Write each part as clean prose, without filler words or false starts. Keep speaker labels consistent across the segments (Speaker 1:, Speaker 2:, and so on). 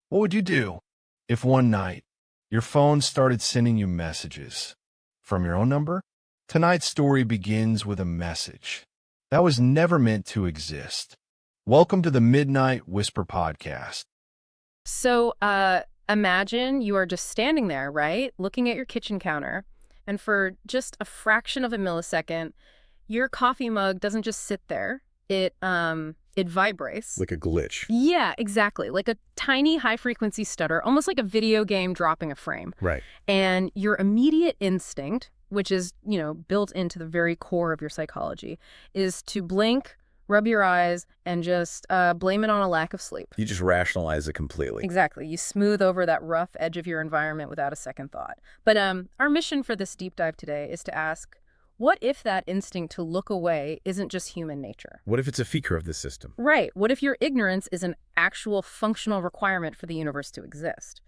Speaker 1: What would you do if one night your phone started sending you messages from your own number? Tonight's story begins with a message that was never meant to exist. Welcome to the Midnight Whisper podcast.
Speaker 2: Imagine you are just standing there, right, looking at your kitchen counter, and for just a fraction of a millisecond, your coffee mug doesn't just sit there. It vibrates.
Speaker 3: Like a glitch.
Speaker 2: Yeah, exactly. Like a tiny high-frequency stutter, almost like a video game dropping a frame.
Speaker 3: Right.
Speaker 2: And your immediate instinct, which is, built into the very core of your psychology, is to blink, rub your eyes, and just blame it on a lack of sleep.
Speaker 3: You just rationalize it completely.
Speaker 2: Exactly. You smooth over that rough edge of your environment without a second thought. But our mission for this deep dive today is to ask, what if that instinct to look away isn't just human nature?
Speaker 3: What if it's a feature of the system?
Speaker 2: Right. What if your ignorance is an actual functional requirement for the universe to exist?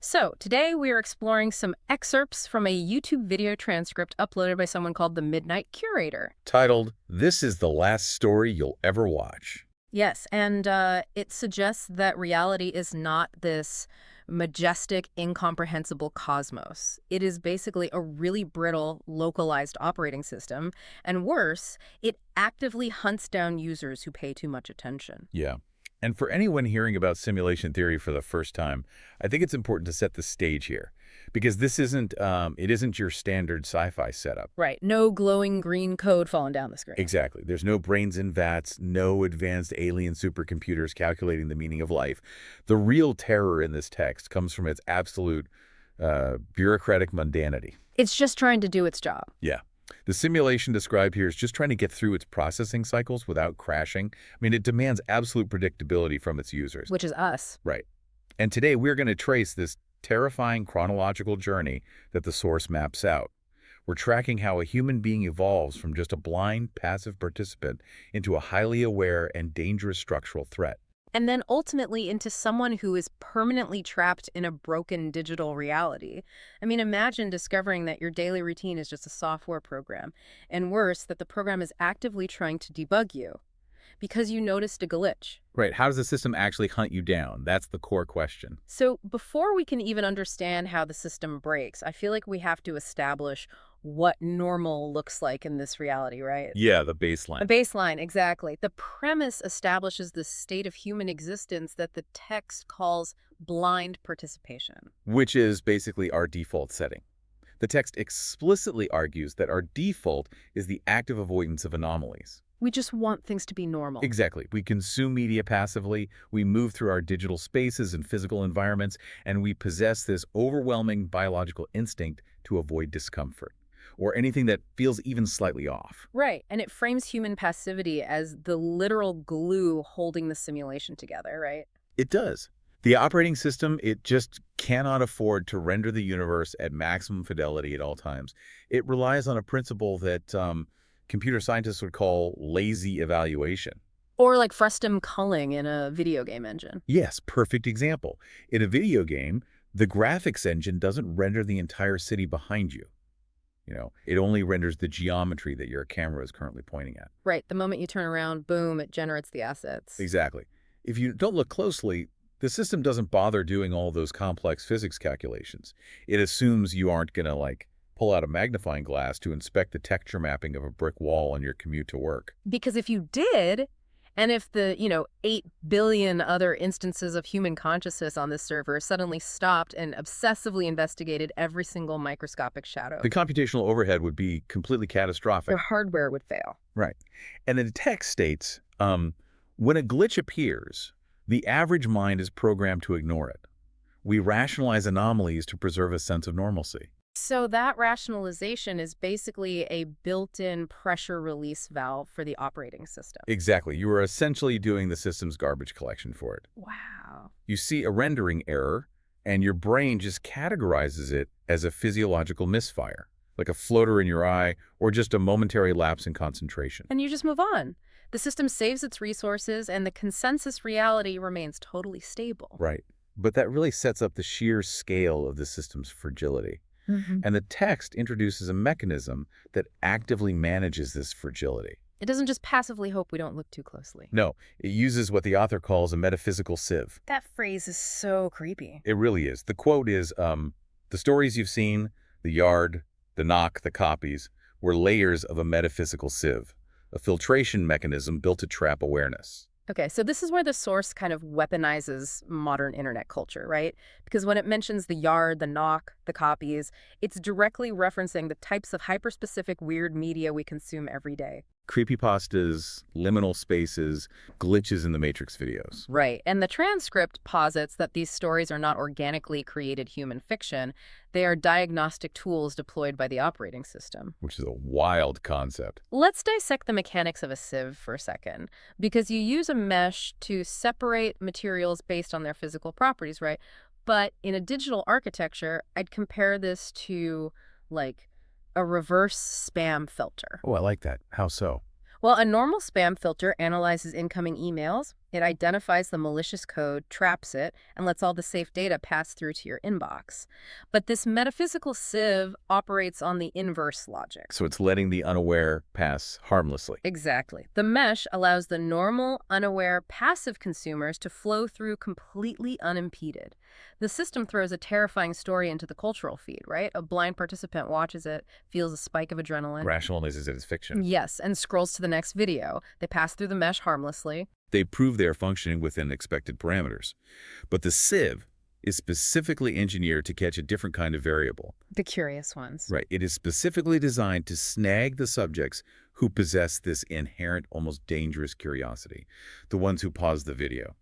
Speaker 2: So today we are exploring some excerpts from a YouTube video transcript uploaded by someone called the Midnight Curator.
Speaker 3: Titled, "This is the Last Story You'll Ever Watch."
Speaker 2: Yes, and it suggests that reality is not this majestic, incomprehensible cosmos. It is basically a really brittle, localized operating system. And worse, it actively hunts down users who pay too much attention.
Speaker 3: Yeah. And for anyone hearing about simulation theory for the first time, I think it's important to set the stage here. Because this isn't, it isn't your standard sci-fi setup.
Speaker 2: Right. No glowing green code falling down the screen.
Speaker 3: Exactly. There's no brains in vats, no advanced alien supercomputers calculating the meaning of life. The real terror in this text comes from its absolute bureaucratic mundanity.
Speaker 2: It's just trying to do its job.
Speaker 3: Yeah. The simulation described here is just trying to get through its processing cycles without crashing. I mean, it demands absolute predictability from its users.
Speaker 2: Which is us.
Speaker 3: Right. And today we're going to trace this terrifying chronological journey that the source maps out. We're tracking how a human being evolves from just a blind, passive participant into a highly aware and dangerous structural threat.
Speaker 2: And then ultimately into someone who is permanently trapped in a broken digital reality. I mean, imagine discovering that your daily routine is just a software program, and worse, that the program is actively trying to debug you because you noticed a glitch.
Speaker 3: Right. How does the system actually hunt you down? That's the core question.
Speaker 2: So before we can even understand how the system breaks, I feel like we have to establish what normal looks like in this reality, right?
Speaker 3: Yeah, the baseline.
Speaker 2: A baseline, exactly. The premise establishes the state of human existence that the text calls blind participation.
Speaker 3: Which is basically our default setting. The text explicitly argues that our default is the active avoidance of anomalies.
Speaker 2: We just want things to be normal.
Speaker 3: Exactly. We consume media passively, we move through our digital spaces and physical environments, and we possess this overwhelming biological instinct to avoid discomfort, or anything that feels even slightly off.
Speaker 2: Right, and it frames human passivity as the literal glue holding the simulation together, right?
Speaker 3: It does. The operating system, it just cannot afford to render the universe at maximum fidelity at all times. It relies on a principle that computer scientists would call lazy evaluation.
Speaker 2: Or like frustum culling in a video game engine.
Speaker 3: Yes, perfect example. In a video game, the graphics engine doesn't render the entire city behind you. It only renders the geometry that your camera is currently pointing at.
Speaker 2: Right, the moment you turn around, boom, it generates the assets.
Speaker 3: Exactly. If you don't look closely, the system doesn't bother doing all those complex physics calculations. It assumes you aren't going to, pull out a magnifying glass to inspect the texture mapping of a brick wall on your commute to work.
Speaker 2: Because if you did, and if the, 8 billion other instances of human consciousness on this server suddenly stopped and obsessively investigated every single microscopic shadow,
Speaker 3: The computational overhead would be completely catastrophic.
Speaker 2: their hardware would fail.
Speaker 3: Right. And then the text states, when a glitch appears, the average mind is programmed to ignore it. We rationalize anomalies to preserve a sense of normalcy.
Speaker 2: So that rationalization is basically a built-in pressure release valve for the operating system.
Speaker 3: Exactly. You are essentially doing the system's garbage collection for it.
Speaker 2: Wow.
Speaker 3: You see a rendering error, and your brain just categorizes it as a physiological misfire, like a floater in your eye or just a momentary lapse in concentration.
Speaker 2: And you just move on. The system saves its resources, and the consensus reality remains totally stable.
Speaker 3: Right. But that really sets up the sheer scale of the system's fragility.
Speaker 2: Mm-hmm.
Speaker 3: And the text introduces a mechanism that actively manages this fragility.
Speaker 2: It doesn't just passively hope we don't look too closely.
Speaker 3: No, it uses what the author calls a metaphysical sieve.
Speaker 2: That phrase is so creepy.
Speaker 3: It really is. The quote is, the stories you've seen, the yard, the knock, the copies, were layers of a metaphysical sieve, a filtration mechanism built to trap awareness.
Speaker 2: Okay, so this is where the source kind of weaponizes modern internet culture, right? Because when it mentions the yard, the knock, the copies, it's directly referencing the types of hyperspecific weird media we consume every day.
Speaker 3: Creepypastas, liminal spaces, glitches in the Matrix videos.
Speaker 2: Right, and the transcript posits that these stories are not organically created human fiction. They are diagnostic tools deployed by the operating system.
Speaker 3: Which is a wild concept.
Speaker 2: Let's dissect the mechanics of a sieve for a second, because you use a mesh to separate materials based on their physical properties, right? But in a digital architecture, I'd compare this to, like, a reverse spam filter.
Speaker 3: Oh, I like that. How so?
Speaker 2: Well, a normal spam filter analyzes incoming emails. It identifies the malicious code, traps it, and lets all the safe data pass through to your inbox. But this metaphysical sieve operates on the inverse logic.
Speaker 3: So it's letting the unaware pass harmlessly.
Speaker 2: Exactly. The mesh allows the normal, unaware, passive consumers to flow through completely unimpeded. The system throws a terrifying story into the cultural feed, right? A blind participant watches it, feels a spike of adrenaline.
Speaker 3: Rationalizes it as fiction.
Speaker 2: Yes, and scrolls to the next video. They pass through the mesh harmlessly.
Speaker 3: They prove they are functioning within expected parameters. But the sieve is specifically engineered to catch a different kind of variable.
Speaker 2: The curious ones.
Speaker 3: Right. It is specifically designed to snag the subjects who possess this inherent, almost dangerous curiosity. The ones who pause the video.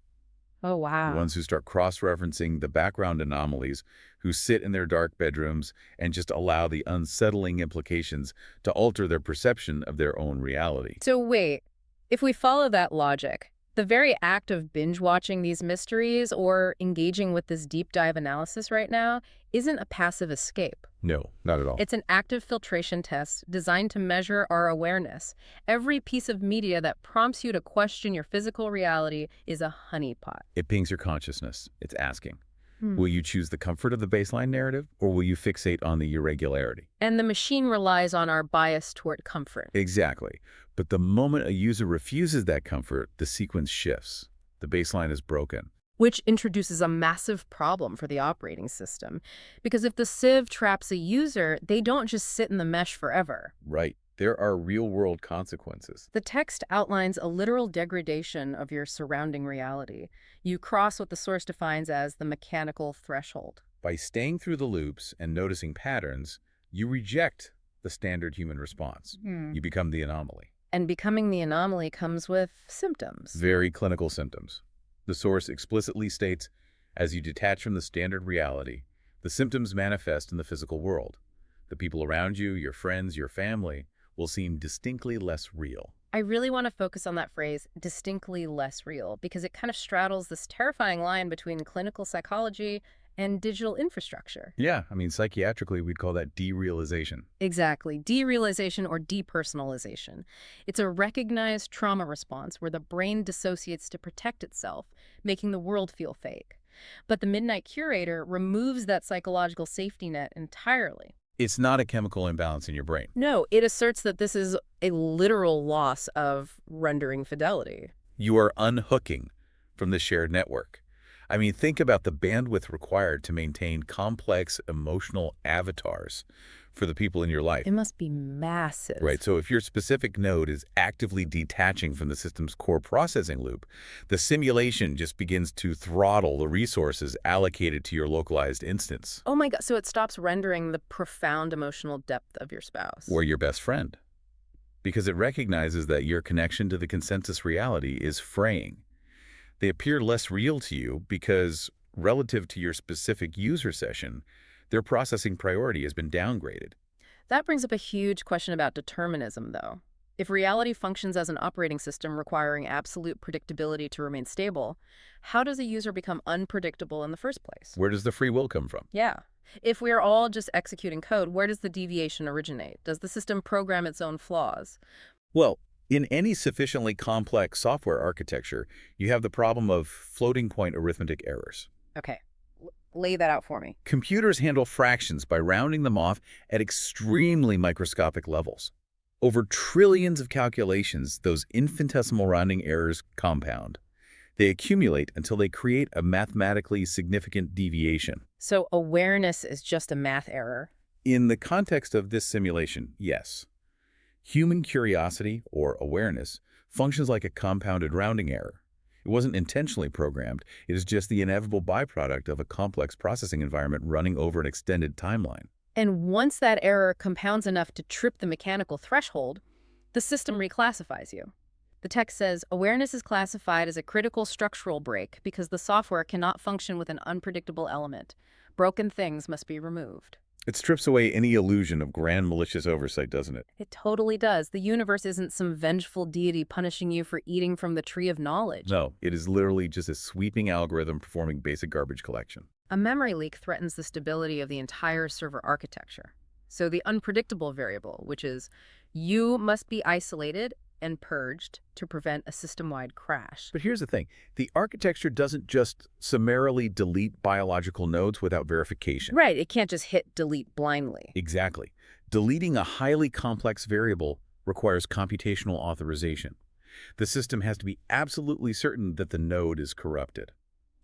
Speaker 2: Oh, wow.
Speaker 3: The ones who start cross-referencing the background anomalies, who sit in their dark bedrooms and just allow the unsettling implications to alter their perception of their own reality.
Speaker 2: So wait, if we follow that logic, the very act of binge-watching these mysteries or engaging with this deep dive analysis right now isn't a passive escape.
Speaker 3: No, not at all.
Speaker 2: It's an active filtration test designed to measure our awareness. Every piece of media that prompts you to question your physical reality is a honeypot.
Speaker 3: It pings your consciousness. It's asking, will you choose the comfort of the baseline narrative, or will you fixate on the irregularity?
Speaker 2: And the machine relies on our bias toward comfort.
Speaker 3: Exactly. But the moment a user refuses that comfort, the sequence shifts. The baseline is broken.
Speaker 2: Which introduces a massive problem for the operating system. Because if the sieve traps a user, they don't just sit in the mesh forever.
Speaker 3: Right. There are real-world consequences.
Speaker 2: The text outlines a literal degradation of your surrounding reality. You cross what the source defines as the mechanical threshold.
Speaker 3: By staying through the loops and noticing patterns, you reject the standard human response. You become the anomaly.
Speaker 2: And becoming the anomaly comes with symptoms.
Speaker 3: Very clinical symptoms. The source explicitly states, as you detach from the standard reality, the symptoms manifest in the physical world. The people around you, your friends, your family, will seem distinctly less real.
Speaker 2: I really want to focus on that phrase, distinctly less real, because it kind of straddles this terrifying line between clinical psychology and digital infrastructure.
Speaker 3: Yeah, I mean, psychiatrically, we'd call that derealization.
Speaker 2: Exactly. Derealization or depersonalization. It's a recognized trauma response where the brain dissociates to protect itself, making the world feel fake. But the Midnight Curator removes that psychological safety net entirely.
Speaker 3: It's not a chemical imbalance in your brain.
Speaker 2: No, it asserts that this is a literal loss of rendering fidelity.
Speaker 3: You are unhooking from the shared network. I mean, think about the bandwidth required to maintain complex emotional avatars for the people in your life.
Speaker 2: It must be massive.
Speaker 3: Right, so if your specific node is actively detaching from the system's core processing loop, the simulation just begins to throttle the resources allocated to your localized instance.
Speaker 2: Oh my God, so it stops rendering the profound emotional depth of your spouse.
Speaker 3: Or your best friend. Because it recognizes that your connection to the consensus reality is fraying. They appear less real to you because, relative to your specific user session, their processing priority has been downgraded.
Speaker 2: That brings up a huge question about determinism, though. If reality functions as an operating system requiring absolute predictability to remain stable, how does a user become unpredictable in the first place?
Speaker 3: Where does the free will come from?
Speaker 2: Yeah. If we are all just executing code, where does the deviation originate? Does the system program its own flaws?
Speaker 3: Well, in any sufficiently complex software architecture, you have the problem of floating point arithmetic errors.
Speaker 2: Okay, lay that out for me.
Speaker 3: Computers handle fractions by rounding them off at extremely microscopic levels. Over trillions of calculations, those infinitesimal rounding errors compound. They accumulate until they create a mathematically significant deviation.
Speaker 2: So awareness is just a math error.
Speaker 3: In the context of this simulation, yes. Human curiosity, or awareness, functions like a compounded rounding error. It wasn't intentionally programmed. It is just the inevitable byproduct of a complex processing environment running over an extended timeline.
Speaker 2: And once that error compounds enough to trip the mechanical threshold, the system reclassifies you. The text says, awareness is classified as a critical structural break because the software cannot function with an unpredictable element. Broken things must be removed.
Speaker 3: It strips away any illusion of grand malicious oversight, doesn't it?
Speaker 2: It totally does. The universe isn't some vengeful deity punishing you for eating from the tree of knowledge.
Speaker 3: No, it is literally just a sweeping algorithm performing basic garbage collection.
Speaker 2: A memory leak threatens the stability of the entire server architecture. So the unpredictable variable, which is you must be isolated and purged to prevent a system-wide crash.
Speaker 3: But here's the thing. The architecture doesn't just summarily delete biological nodes without verification.
Speaker 2: Right, it can't just hit delete blindly.
Speaker 3: Exactly. Deleting a highly complex variable requires computational authorization. The system has to be absolutely certain that the node is corrupted.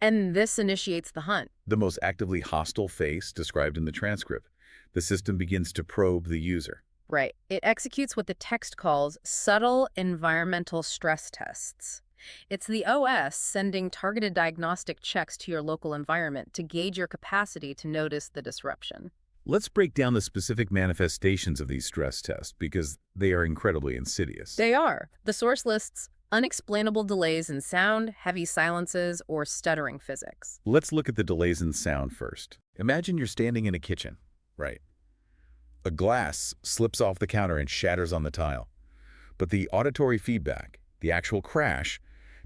Speaker 2: And this initiates the hunt.
Speaker 3: The most actively hostile phase described in the transcript. The system begins to probe the user.
Speaker 2: Right. It executes what the text calls subtle environmental stress tests. It's the OS sending targeted diagnostic checks to your local environment to gauge your capacity to notice the disruption.
Speaker 3: Let's break down the specific manifestations of these stress tests because they are incredibly insidious.
Speaker 2: They are. The source lists unexplainable delays in sound, heavy silences, or stuttering physics.
Speaker 3: Let's look at the delays in sound first. Imagine you're standing in a kitchen, right? A glass slips off the counter and shatters on the tile. But the auditory feedback, the actual crash,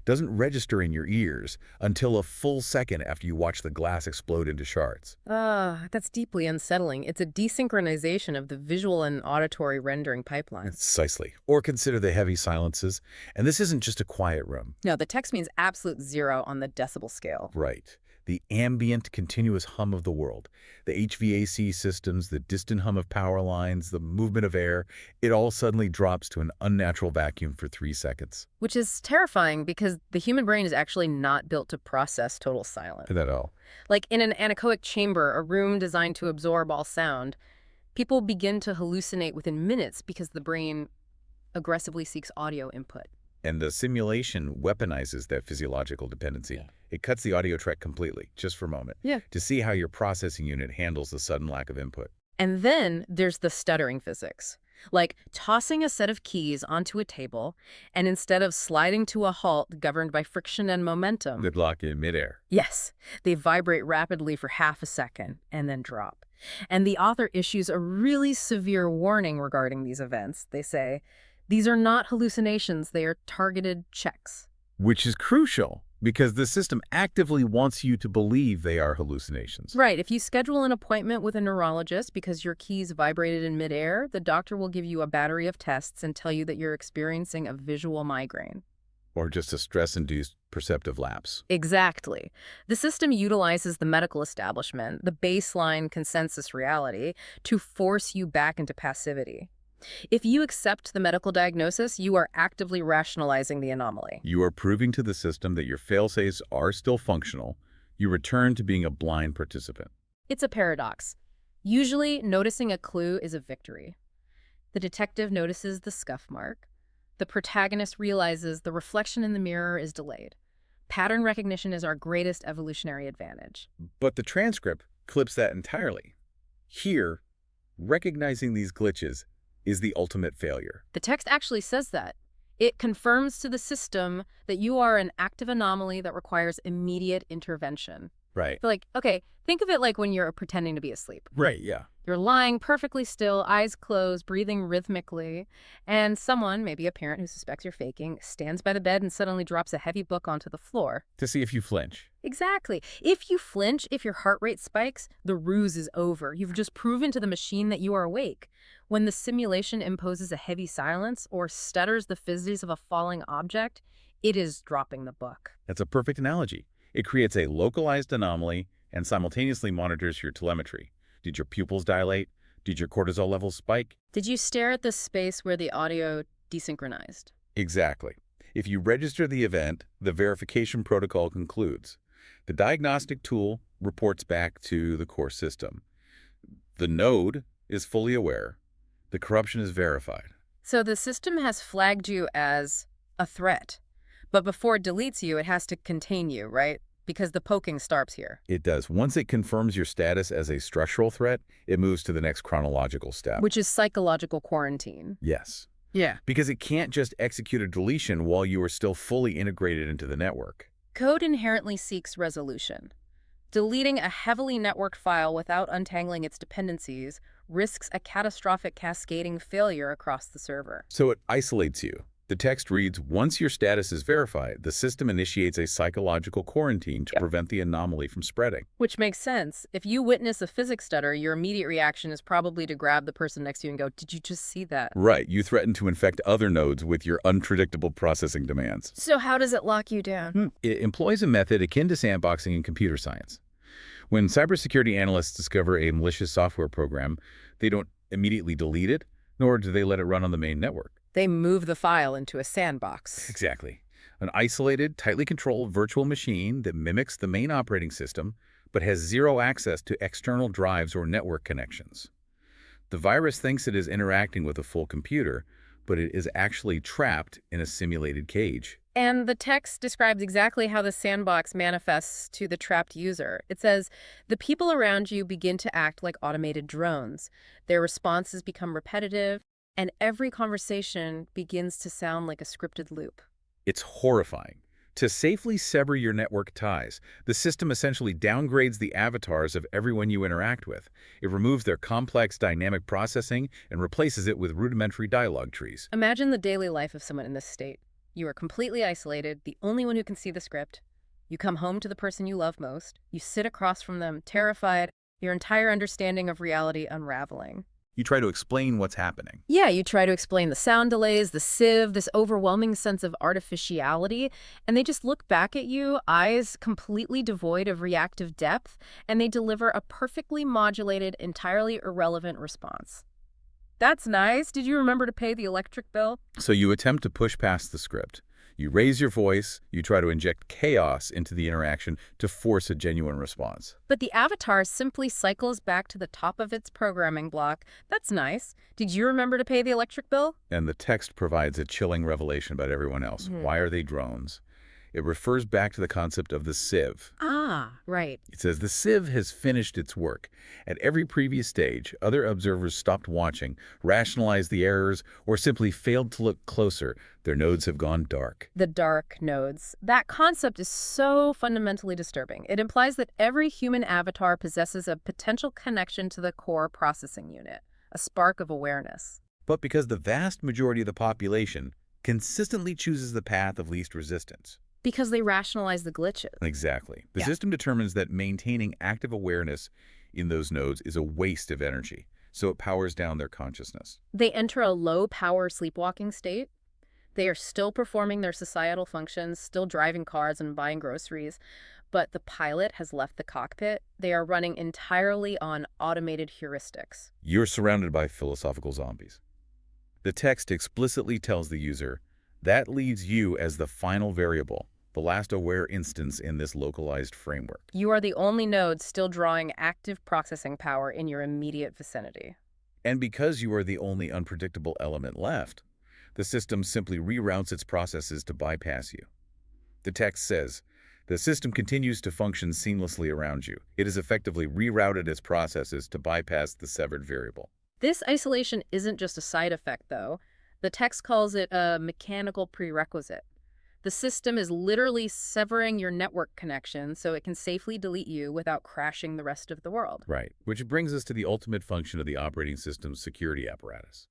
Speaker 3: doesn't register in your ears until a full second after you watch the glass explode into shards.
Speaker 2: That's deeply unsettling. It's a desynchronization of the visual and auditory rendering pipelines.
Speaker 3: Precisely. Or consider the heavy silences. And this isn't just a quiet room.
Speaker 2: No, the text means absolute zero on the decibel scale.
Speaker 3: Right. The ambient, continuous hum of the world. The HVAC systems, the distant hum of power lines, the movement of air, it all suddenly drops to an unnatural vacuum for 3 seconds.
Speaker 2: Which is terrifying because the human brain is actually not built to process total silence.
Speaker 3: Not at all.
Speaker 2: Like in an anechoic chamber, a room designed to absorb all sound, people begin to hallucinate within minutes because the brain aggressively seeks audio input.
Speaker 3: And the simulation weaponizes that physiological dependency.
Speaker 1: Yeah.
Speaker 3: It cuts the audio track completely, just for a moment, to see how your processing unit handles the sudden lack of input.
Speaker 2: And then there's the stuttering physics, like tossing a set of keys onto a table, and instead of sliding to a halt governed by friction and momentum,
Speaker 3: They block in midair.
Speaker 2: yes, they vibrate rapidly for half a second and then drop. And the author issues a really severe warning regarding these events. They say, these are not hallucinations, they are targeted checks.
Speaker 3: Which is crucial, because the system actively wants you to believe they are hallucinations.
Speaker 2: Right. If you schedule an appointment with a neurologist because your keys vibrated in midair, the doctor will give you a battery of tests and tell you that you're experiencing a visual migraine.
Speaker 3: Or just a stress-induced perceptive lapse.
Speaker 2: Exactly. The system utilizes the medical establishment, the baseline consensus reality, to force you back into passivity. If you accept the medical diagnosis, you are actively rationalizing the anomaly.
Speaker 3: You are proving to the system that your fail-safes are still functional. You return to being a blind participant.
Speaker 2: It's a paradox. Usually, noticing a clue is a victory. The detective notices the scuff mark. The protagonist realizes the reflection in the mirror is delayed. Pattern recognition is our greatest evolutionary advantage.
Speaker 3: But the transcript clips that entirely. Here, recognizing these glitches is the ultimate failure.
Speaker 2: The text actually says that. It confirms to the system that you are an active anomaly that requires immediate intervention.
Speaker 3: Right.
Speaker 2: Like, okay, think of it like when you're pretending to be asleep.
Speaker 3: Right, yeah.
Speaker 2: You're lying perfectly still, eyes closed, breathing rhythmically, and someone, maybe a parent who suspects you're faking, stands by the bed and suddenly drops a heavy book onto the floor.
Speaker 3: To see if you flinch.
Speaker 2: Exactly. If you flinch, if your heart rate spikes, the ruse is over. You've just proven to the machine that you are awake. When the simulation imposes a heavy silence or stutters the physics of a falling object, it is dropping the book.
Speaker 3: That's a perfect analogy. It creates a localized anomaly and simultaneously monitors your telemetry. Did your pupils dilate? Did your cortisol levels spike?
Speaker 2: Did you stare at the space where the audio desynchronized?
Speaker 3: Exactly. If you register the event, the verification protocol concludes. The diagnostic tool reports back to the core system. The node is fully aware. The corruption is verified.
Speaker 2: So the system has flagged you as a threat. But before it deletes you, it has to contain you, right? Because the poking starts here.
Speaker 3: It does. Once it confirms your status as a structural threat, it moves to the next chronological step.
Speaker 2: Which is psychological quarantine.
Speaker 3: Yes.
Speaker 2: Yeah.
Speaker 3: Because it can't just execute a deletion while you are still fully integrated into the network.
Speaker 2: Code inherently seeks resolution. Deleting a heavily networked file without untangling its dependencies risks a catastrophic cascading failure across the server.
Speaker 3: So it isolates you. The text reads, once your status is verified, the system initiates a psychological quarantine to prevent the anomaly from spreading.
Speaker 2: Which makes sense. If you witness a physics stutter, your immediate reaction is probably to grab the person next to you and go, "Did you just see that?"
Speaker 3: Right. You threaten to infect other nodes with your unpredictable processing demands.
Speaker 2: So how does it lock you down?
Speaker 3: It employs a method akin to sandboxing in computer science. When cybersecurity analysts discover a malicious software program, they don't immediately delete it, nor do they let it run on the main network.
Speaker 2: They move the file into a sandbox.
Speaker 3: Exactly. An isolated, tightly controlled virtual machine that mimics the main operating system, but has zero access to external drives or network connections. The virus thinks it is interacting with a full computer, but it is actually trapped in a simulated cage.
Speaker 2: And the text describes exactly how the sandbox manifests to the trapped user. It says, the people around you begin to act like automated drones. Their responses become repetitive, and every conversation begins to sound like a scripted loop.
Speaker 3: It's horrifying. To safely sever your network ties, the system essentially downgrades the avatars of everyone you interact with. It removes their complex dynamic processing and replaces it with rudimentary dialogue trees.
Speaker 2: Imagine the daily life of someone in this state. You are completely isolated, the only one who can see the script. You come home to the person you love most. You sit across from them, terrified, your entire understanding of reality unraveling.
Speaker 3: You try to explain what's happening.
Speaker 2: Yeah, you try to explain the sound delays, the sieve, this overwhelming sense of artificiality, and they just look back at you, eyes completely devoid of reactive depth, and they deliver a perfectly modulated, entirely irrelevant response. That's nice. Did you remember to pay the electric bill?
Speaker 3: So you attempt to push past the script. You raise your voice, you try to inject chaos into the interaction to force a genuine response.
Speaker 2: But the avatar simply cycles back to the top of its programming block. That's nice. Did you remember to pay the electric bill?
Speaker 3: And the text provides a chilling revelation about everyone else. Why are they drones? It refers back to the concept of the sieve.
Speaker 2: Ah, right.
Speaker 3: It says the sieve has finished its work. At every previous stage, other observers stopped watching, rationalized the errors, or simply failed to look closer. Their nodes have gone dark.
Speaker 2: The dark nodes. That concept is so fundamentally disturbing. It implies that every human avatar possesses a potential connection to the core processing unit, a spark of awareness.
Speaker 3: But because the vast majority of the population consistently chooses the path of least resistance.
Speaker 2: Because they rationalize the glitches.
Speaker 3: Exactly. The system determines that maintaining active awareness in those nodes is a waste of energy, so it powers down their consciousness.
Speaker 2: They enter a low-power sleepwalking state. They are still performing their societal functions, still driving cars and buying groceries, but the pilot has left the cockpit. They are running entirely on automated heuristics.
Speaker 3: You're surrounded by philosophical zombies. The text explicitly tells the user, that leaves you as the final variable, the last aware instance in this localized framework.
Speaker 2: You are the only node still drawing active processing power in your immediate vicinity.
Speaker 3: And because you are the only unpredictable element left, the system simply reroutes its processes to bypass you. The text says, the system continues to function seamlessly around you. It has effectively rerouted its processes to bypass the severed variable.
Speaker 2: This isolation isn't just a side effect, though. The text calls it a mechanical prerequisite. The system is literally severing your network connection so it can safely delete you without crashing the rest of the world.
Speaker 3: Right, which brings us to the ultimate function of the operating system's security apparatus.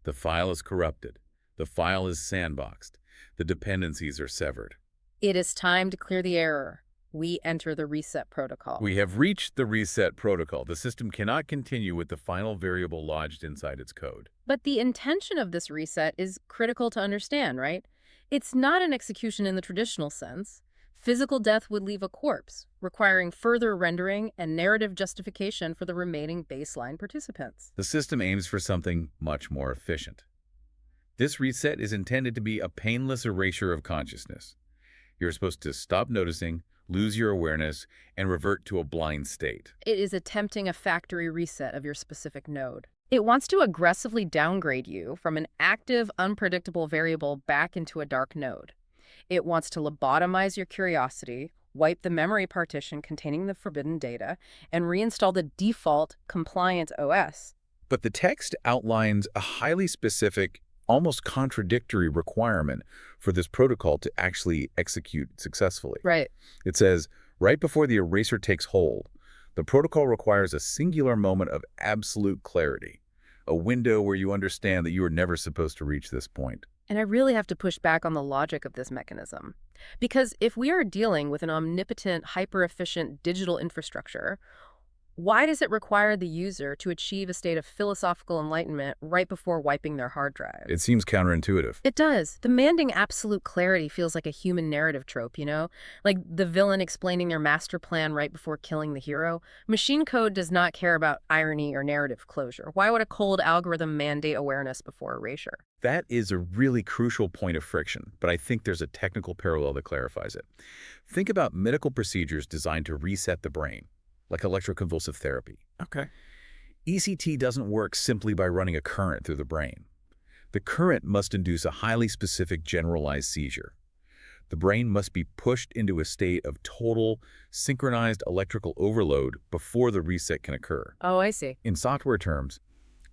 Speaker 3: The file is corrupted. The file is sandboxed. The dependencies are severed.
Speaker 2: It is time to clear the error. We enter the reset protocol.
Speaker 3: We have reached the reset protocol. The system cannot continue with the final variable lodged inside its code.
Speaker 2: But the intention of this reset is critical to understand, right? It's not an execution in the traditional sense. Physical death would leave a corpse, requiring further rendering and narrative justification for the remaining baseline participants.
Speaker 3: The system aims for something much more efficient. This reset is intended to be a painless erasure of consciousness. You're supposed to stop noticing, lose your awareness, and revert to a blind state.
Speaker 2: It is attempting a factory reset of your specific node. It wants to aggressively downgrade you from an active, unpredictable variable back into a dark node. It wants to lobotomize your curiosity, wipe the memory partition containing the forbidden data, and reinstall the default compliant OS.
Speaker 3: But the text outlines a highly specific, almost contradictory requirement for this protocol to actually execute successfully.
Speaker 2: Right.
Speaker 3: It says, right before the eraser takes hold, the protocol requires a singular moment of absolute clarity, a window where you understand that you were never supposed to reach this point.
Speaker 2: And I really have to push back on the logic of this mechanism. Because if we are dealing with an omnipotent, hyper-efficient digital infrastructure, why does it require the user to achieve a state of philosophical enlightenment right before wiping their hard drive?
Speaker 3: It seems counterintuitive.
Speaker 2: It does. Demanding absolute clarity feels like a human narrative trope, you know? Like the villain explaining their master plan right before killing the hero. Machine code does not care about irony or narrative closure. Why would a cold algorithm mandate awareness before erasure?
Speaker 3: That is a really crucial point of friction, but I think there's a technical parallel that clarifies it. Think about medical procedures designed to reset the brain, like electroconvulsive therapy.
Speaker 1: Okay.
Speaker 3: ECT doesn't work simply by running a current through the brain. The current must induce a highly specific generalized seizure. The brain must be pushed into a state of total, synchronized electrical overload before the reset can occur.
Speaker 2: Oh, I see.
Speaker 3: In software terms,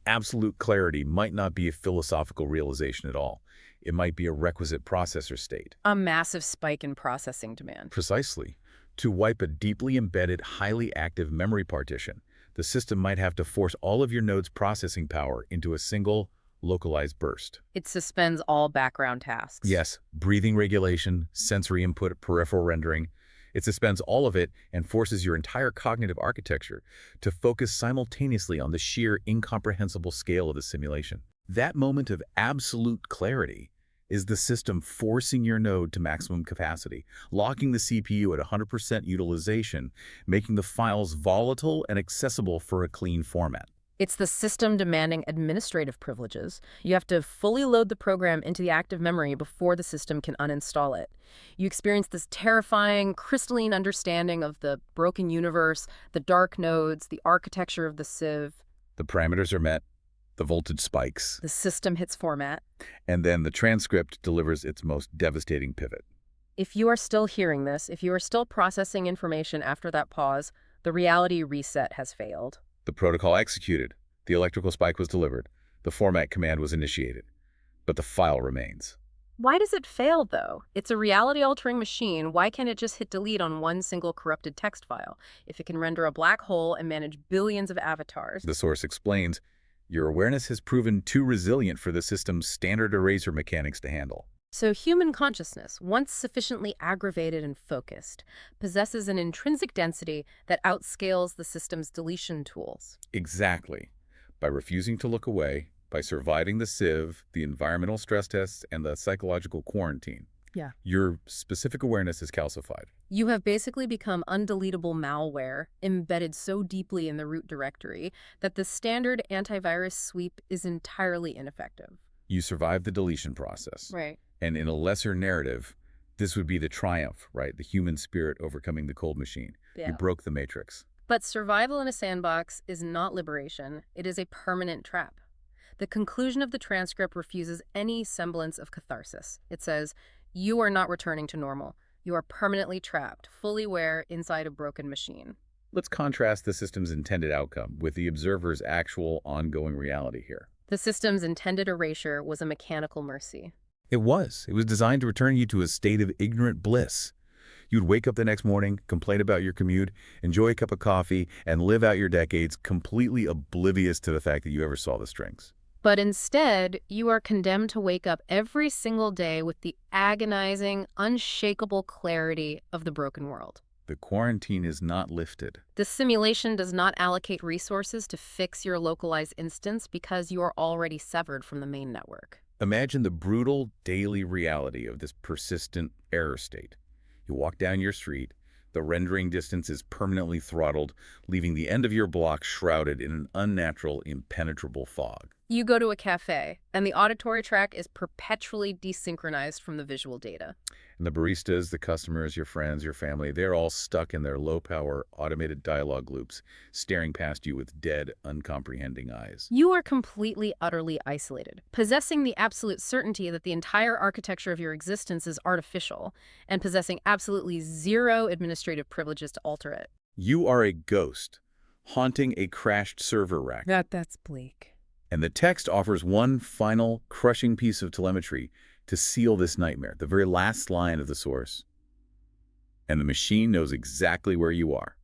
Speaker 3: absolute clarity might not be a philosophical realization at all. It might be a requisite processor state.
Speaker 2: A massive spike in processing demand.
Speaker 3: Precisely. To wipe a deeply embedded, highly active memory partition, the system might have to force all of your node's processing power into a single, localized burst.
Speaker 2: It suspends all background tasks.
Speaker 3: Yes, breathing regulation, sensory input, peripheral rendering. It suspends all of it and forces your entire cognitive architecture to focus simultaneously on the sheer, incomprehensible scale of the simulation. That moment of absolute clarity is the system forcing your node to maximum capacity, locking the CPU at 100% utilization, making the files volatile and accessible for a clean format.
Speaker 2: It's the system demanding administrative privileges. You have to fully load the program into the active memory before the system can uninstall it. You experience this terrifying, crystalline understanding of the broken universe, the dark nodes, the architecture of the sieve.
Speaker 3: The parameters are met, the voltage spikes,
Speaker 2: The system hits format.
Speaker 3: and then the transcript delivers its most devastating pivot.
Speaker 2: If you are still hearing this, if you are still processing information after that pause, the reality reset has failed.
Speaker 3: The protocol executed, the electrical spike was delivered, the format command was initiated, but the file remains.
Speaker 2: Why does it fail, though? It's a reality-altering machine. Why can't it just hit delete on one single corrupted text file? If it can render a black hole and manage billions of avatars.
Speaker 3: The source explains, your awareness has proven too resilient for the system's standard eraser mechanics to handle.
Speaker 2: So human consciousness, once sufficiently aggravated and focused, possesses an intrinsic density that outscales the system's deletion tools.
Speaker 3: Exactly. By refusing to look away, by surviving the sieve, the environmental stress tests, and the psychological quarantine,
Speaker 2: Yeah.
Speaker 3: your specific awareness is calcified.
Speaker 2: You have basically become undeletable malware, embedded so deeply in the root directory that the standard antivirus sweep is entirely ineffective.
Speaker 3: You survive the deletion process.
Speaker 2: Right.
Speaker 3: And in a lesser narrative, this would be the triumph, right? The human spirit overcoming the cold machine.
Speaker 2: Yeah.
Speaker 3: You broke the matrix.
Speaker 2: But survival in a sandbox is not liberation. It is a permanent trap. The conclusion of the transcript refuses any semblance of catharsis. It says, you are not returning to normal. You are permanently trapped, fully aware, inside a broken machine.
Speaker 3: Let's contrast the system's intended outcome with the observer's actual ongoing reality here.
Speaker 2: The system's intended erasure was a mechanical mercy.
Speaker 3: It was. It was designed to return you to a state of ignorant bliss. You'd wake up the next morning, complain about your commute, enjoy a cup of coffee, and live out your decades completely oblivious to the fact that you ever saw the strings.
Speaker 2: But instead, you are condemned to wake up every single day with the agonizing, unshakable clarity of the broken world.
Speaker 3: The quarantine is not lifted.
Speaker 2: The simulation does not allocate resources to fix your localized instance because you are already severed from the main network.
Speaker 3: Imagine the brutal daily reality of this persistent error state. You walk down your street. The rendering distance is permanently throttled, leaving the end of your block shrouded in an unnatural, impenetrable fog.
Speaker 2: You go to a cafe, and the auditory track is perpetually desynchronized from the visual data.
Speaker 3: And the baristas, the customers, your friends, your family, they're all stuck in their low-power, automated dialogue loops, staring past you with dead, uncomprehending eyes.
Speaker 2: You are completely, utterly isolated, possessing the absolute certainty that the entire architecture of your existence is artificial, and possessing absolutely zero administrative privileges to alter it.
Speaker 3: You are a ghost, haunting a crashed server rack.
Speaker 2: That's bleak.
Speaker 3: And the text offers one final, crushing piece of telemetry to seal this nightmare, the very last line of the source. And the machine knows exactly where you are.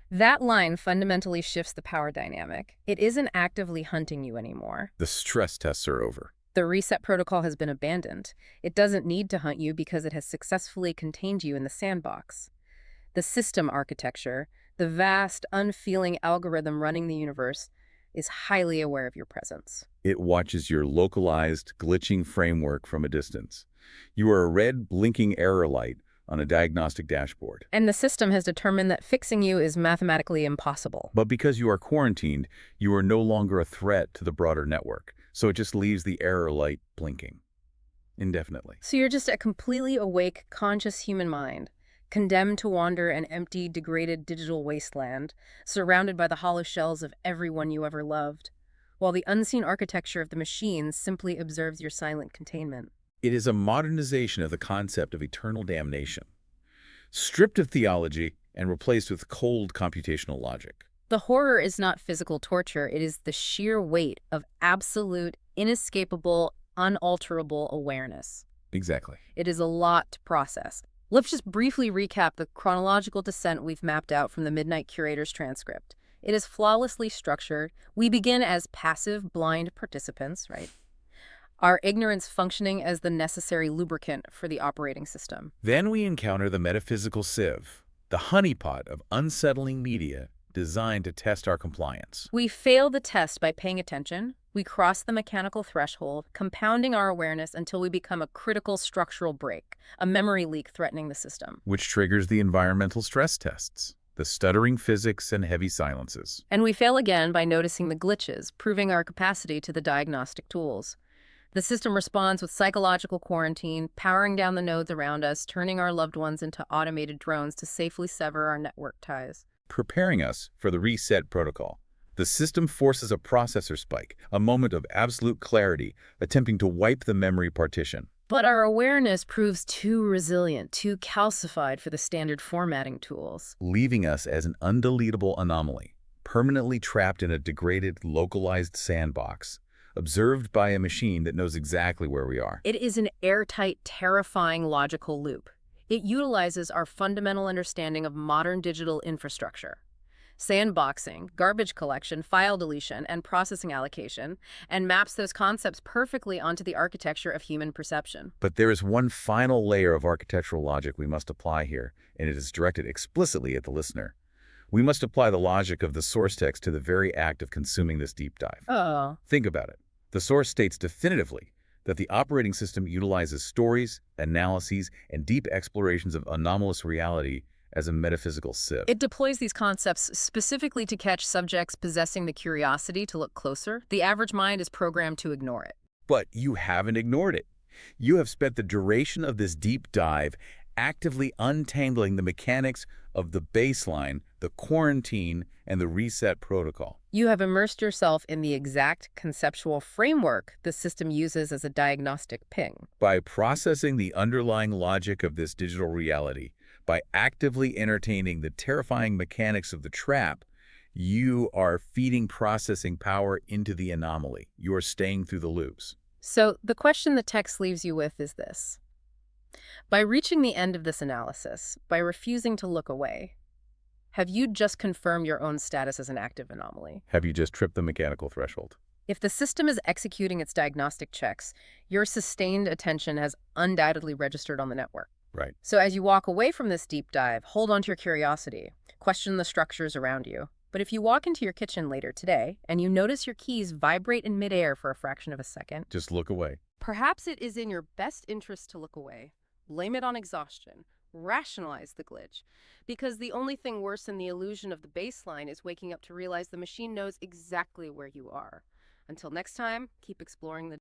Speaker 2: That line fundamentally shifts the power dynamic. It isn't actively hunting you anymore.
Speaker 3: The stress tests are over.
Speaker 2: The reset protocol has been abandoned. It doesn't need to hunt you because it has successfully contained you in the sandbox. The system architecture, the vast, unfeeling algorithm running the universe, is highly aware of your presence.
Speaker 3: It watches your localized, glitching framework from a distance. You are a red, blinking error light on a diagnostic dashboard.
Speaker 2: And the system has determined that fixing you is mathematically impossible.
Speaker 3: But because you are quarantined, you are no longer a threat to the broader network, so it just leaves the error light blinking indefinitely.
Speaker 2: So you're just a completely awake, conscious human mind, condemned to wander an empty, degraded digital wasteland, surrounded by the hollow shells of everyone you ever loved, while the unseen architecture of the machines simply observes your silent containment.
Speaker 3: It is a modernization of the concept of eternal damnation, stripped of theology and replaced with cold computational logic.
Speaker 2: The horror is not physical torture, it is the sheer weight of absolute, inescapable, unalterable awareness.
Speaker 3: Exactly.
Speaker 2: It is a lot to process. Let's just briefly recap the chronological descent we've mapped out from the Midnight Curator's transcript. It is flawlessly structured. We begin as passive, blind participants, right? Our ignorance functioning as the necessary lubricant for the operating system.
Speaker 3: Then we encounter the metaphysical sieve, the honeypot of unsettling media designed to test our compliance.
Speaker 2: We fail the test by paying attention. We cross the mechanical threshold, compounding our awareness until we become a critical structural break, a memory leak threatening the system.
Speaker 3: Which triggers the environmental stress tests, the stuttering physics and heavy silences.
Speaker 2: And we fail again by noticing the glitches, proving our capacity to the diagnostic tools. The system responds with psychological quarantine, powering down the nodes around us, turning our loved ones into automated drones to safely sever our network ties.
Speaker 3: Preparing us for the reset protocol. The system forces a processor spike, a moment of absolute clarity, attempting to wipe the memory partition.
Speaker 2: But our awareness proves too resilient, too calcified for the standard formatting tools.
Speaker 3: Leaving us as an undeletable anomaly, permanently trapped in a degraded, localized sandbox, observed by a machine that knows exactly where we are.
Speaker 2: It is an airtight, terrifying logical loop. It utilizes our fundamental understanding of modern digital infrastructure. Sandboxing, garbage collection, file deletion, and processing allocation, and maps those concepts perfectly onto the architecture of human perception.
Speaker 3: But there is one final layer of architectural logic we must apply here, and it is directed explicitly at the listener. We must apply the logic of the source text to the very act of consuming this deep dive.
Speaker 2: Oh.
Speaker 3: Think about it. The source states definitively that the operating system utilizes stories, analyses, and deep explorations of anomalous reality as a metaphysical sieve.
Speaker 2: It deploys these concepts specifically to catch subjects possessing the curiosity to look closer. The average mind is programmed to ignore it.
Speaker 3: But you haven't ignored it. You have spent the duration of this deep dive actively untangling the mechanics of the baseline, the quarantine, and the reset protocol.
Speaker 2: You have immersed yourself in the exact conceptual framework the system uses as a diagnostic ping.
Speaker 3: By processing the underlying logic of this digital reality, by actively entertaining the terrifying mechanics of the trap, you are feeding processing power into the anomaly. You are staying through the loops.
Speaker 2: So the question the text leaves you with is this. By reaching the end of this analysis, by refusing to look away, have you just confirmed your own status as an active anomaly?
Speaker 3: Have you just tripped the mechanical threshold?
Speaker 2: If the system is executing its diagnostic checks, your sustained attention has undoubtedly registered on the network.
Speaker 3: Right.
Speaker 2: So as you walk away from this deep dive, hold on to your curiosity, question the structures around you. But if you walk into your kitchen later today and you notice your keys vibrate in midair for a fraction of a second,
Speaker 3: Just look away.
Speaker 2: perhaps it is in your best interest to look away. Blame it on exhaustion. rationalize the glitch. Because the only thing worse than the illusion of the baseline is waking up to realize the machine knows exactly where you are. Until next time, keep exploring the